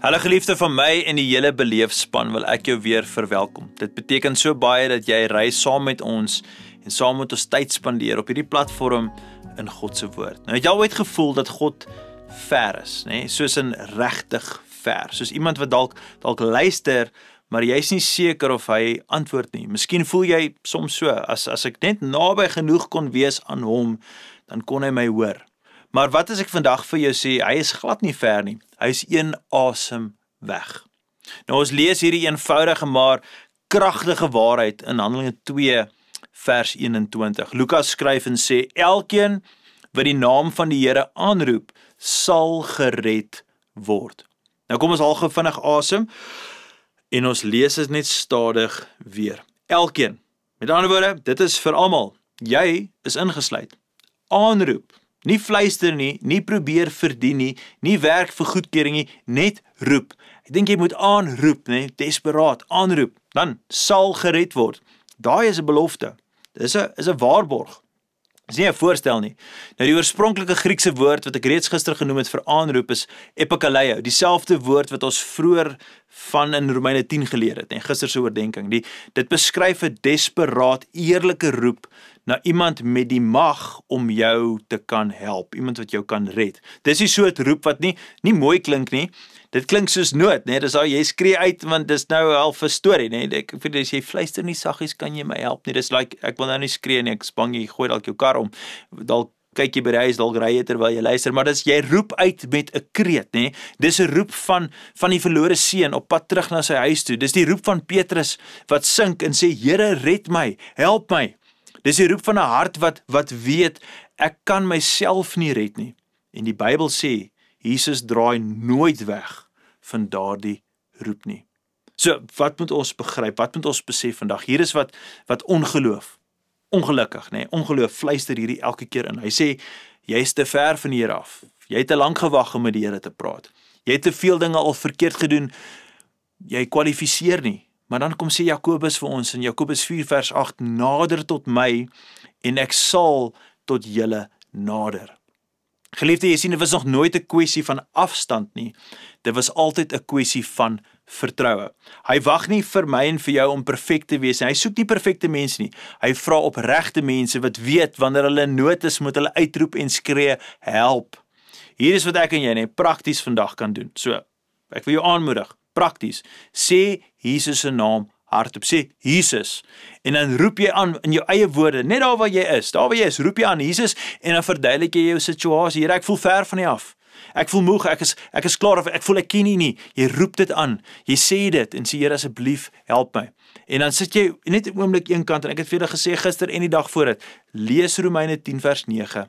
Hallo geliefde van my en die hele beleefspan wil ek jou weer verwelkom. Dit beteken so baie dat jy reis saam met ons en saam met ons tyd spandeer op hierdie platform in God se woord. Nou het jy al ooit gevoel dat God ver is, nê? Soos in regtig ver. Soos iemand wat dalk luister, maar jy's nie seker of hy antwoord nie. Miskien voel jy soms so, as ek net naby genoeg kon wees aan hom, dan kon hy my hoor. Maar wat as ek vandag vir jou sê, hy is glad nie ver nie. Hy is een asem weg. Nou ons lees hierdie eenvoudige maar kragtige waarheid in Handelinge 2 vers 21. Lukas skryf en sê, elkeen wat die naam van die Here aanroep, sal gered word. Nou kom ons haal gou vinnig asem en ons lees dit net stadig weer. Elkeen. Met ander woorde, dit is vir almal. Jy is ingesluit. Aanroep. Nie fluister nie, nie probeer verdien nie, nie werk vir goedkeuring nie, net roep. Ek dink jy moet aanroep, nee, desperaat, aanroep, dan sal gered word. Daai is 'n belofte. Dis 'n waarborg. Dis nie 'n voorstel nie. Nou die oorspronklike Griekse woord wat ek reeds gister genoem het vir aanroep is epikaleio, dieselfde woord wat ons vroeër van in Romeine 10 geleer het, en gister se oordenking. Dit beskryf 'n desperaat, eerlike roep na iemand met die mag om jou te kan help, iemand wat jou kan red. Dis die soort roep wat nie mooi klink nie. Dit klink soos nood, né? Dis al jy skree uit want dis nou half 'n storie, né? Ek vind as jy fluister nie saggies, kan jy my help nie. Dis like ek wil nou nie skree nie, ek is bang jy gooi dalk jou kar om. Dalk kyk jy by die huis, dalk ry jy terwyl jy luister, maar dis jy roep uit met 'n kreet, né? Dis 'n roep van die verlore seun op pad terug na sy huis toe. Dis die roep van Petrus wat sink en sê, Here, red my, help my. Dis die roep van 'n hart wat weet, ek kan myself nie red nie. En die Bybel sê, Jesus draai nooit weg van daardie roep nie. So, wat moet ons begryp? Wat moet ons besef vandag? Hier is wat ongeloof, ongelukkig, nee, ongeloof fluister hierdie elke keer in. Hy sê, jy is te ver van hier af. Jy het te lank gewag om met die Here te praat. Jy het te veel dinge al verkeerd gedoen. Jy kwalifiseer nie. Maar dan kom sê Jakobus vir ons in Jakobus 4 vers 8, nader tot my en ek sal tot julle nader. Geliefde, jy sien, dit was nog nooit 'n kwessie van afstand nie. Dit was altyd 'n kwessie van vertroue. Hy wag nie vir my en vir jou om perfek te wees. Hy soek nie perfekte mense nie. Hy vra opregte mense wat weet wanneer hulle in nood is, moet hulle uitroep en skree, help. Hier is wat ek en jy net prakties vandag kan doen. So, ek wil jou aanmoedig, prakties. Sê Jesus se naam hardop, sê Jesus, en dan roep jy aan in jou eie woorde, net daar waar jy is, roep jy aan Jesus, en dan verduidelik jy jou situasie. Here, ek voel ver van U af, ek voel moeg, ek is klaar, of ek voel ek ken U nie. Jy roep dit aan, jy sê dit, en sê, Here, asseblief, help my. En dan sit jy net 'n oomblik een kant, en ek het vir julle gesê gister en die dag voor dit, lees Romeine 10 vers 9,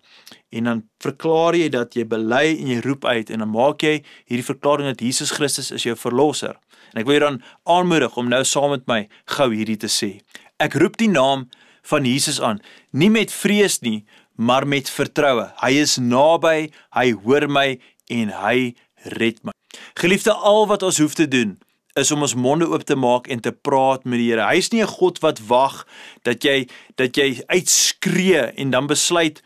en dan verklaar jy dat jy bely en jy roep uit, en dan maak jy hierdie verklaring dat Jesus Christus is jou verlosser. En ek wil jou dan aanmoedig om nou saam met my gou hierdie te sê. Ek roep die naam van Jesus aan, nie met vrees nie, maar met vertroue. Hy is naby, hy hoor my en hy red my. Geliefde, al wat ons hoef te doen, is om ons monde oop te maak en te praat met die Here. Hy is nie 'n God wat wag dat jy uitskree en dan besluit,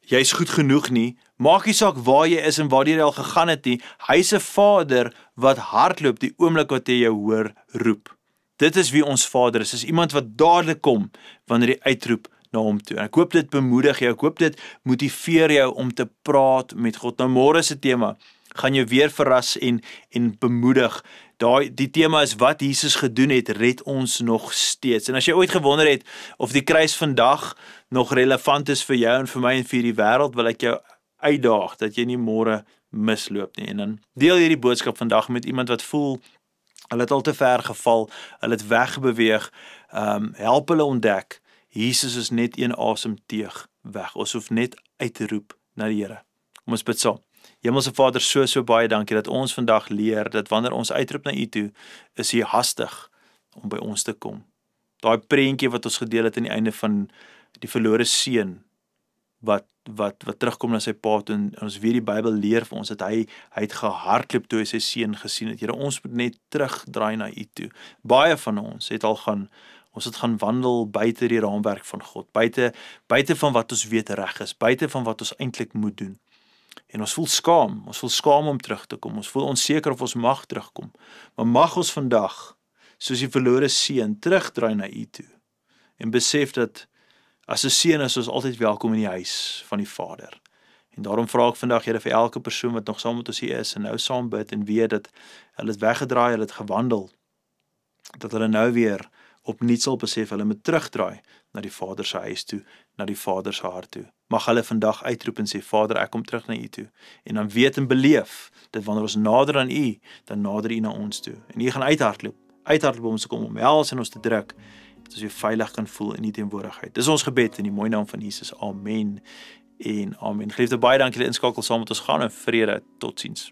jy's goed genoeg nie. Maak nie saak waar jy is en waar jy al gegaan het nie. Hy's 'n Vader wat hardloop die oomblik wat hy jou hoor roep. Dit is wie ons Vader is. Dis iemand wat dadelik kom wanneer jy uitroep na hom toe. En ek hoop dit bemoedig jou. Ek hoop dit motiveer jou om te praat met God. Nou môre se tema gaan jou weer verras en bemoedig. Die tema is wat Jesus gedoen het, red ons nog steeds. En as jy ooit gewonder het of die kruis vandag nog relevant is vir jou en vir my en vir die wêreld, wil ek jou uitdaag dat jy nie môre misloop nie. En dan deel hierdie boodskap vandag met iemand wat voel hulle het al te ver geval, hulle het wegbeweeg, help hulle ontdek, Jesus is net een asemteug weg. Ons hoef net uit te roep na die Here. Kom ons bid saam. Hemelse Vader, so baie dankie dat ons vandag leer dat wanneer ons uitroep na U toe, is U hastig om by ons te kom. Daai prentjie wat ons gedeel het aan die einde van die verlore seun wat terugkom na sy pa toe, en ons weet die Bybel leer vir ons dat hy het gehardloop toe hy sy seun gesien het. Here, ons moet net terugdraai na U toe. Baie van ons het al gaan wandel buite die raamwerk van God, buite van wat ons weet reg is, buite van wat ons eintlik moet doen. En ons voel skaam om terug te kom, ons voel onseker of ons mag terugkom, maar mag ons vandag, soos die verlore seun, terugdraai na U toe, en besef dat, as 'n seun is ons altyd welkom in die huis van die Vader. En daarom vra ek vandag, Here, vir elke persoon wat nog saam met ons hier is, en nou saam bid, en weet dat hulle het weggedraai, hulle het gewandel, dat hulle nou weer opnuut sal besef, hulle moet terugdraai na die Vader se huis toe, na die Vader se hart toe. Mag hulle vandag uitroep en sê, Vader, ek kom terug na U toe. En dan weet en beleef, dat wanneer ons nader aan U, dan nader U na ons toe. En U gaan uithardloop om ons te kom omhels en ons te druk, dat ons weer veilig kan voel in U teenwoordigheid. Dis ons gebed in die mooi naam van Jesus. Amen en amen. Geliefde, baie dankie dat julle inskakel saam met ons gaan, en vrede. Totsiens.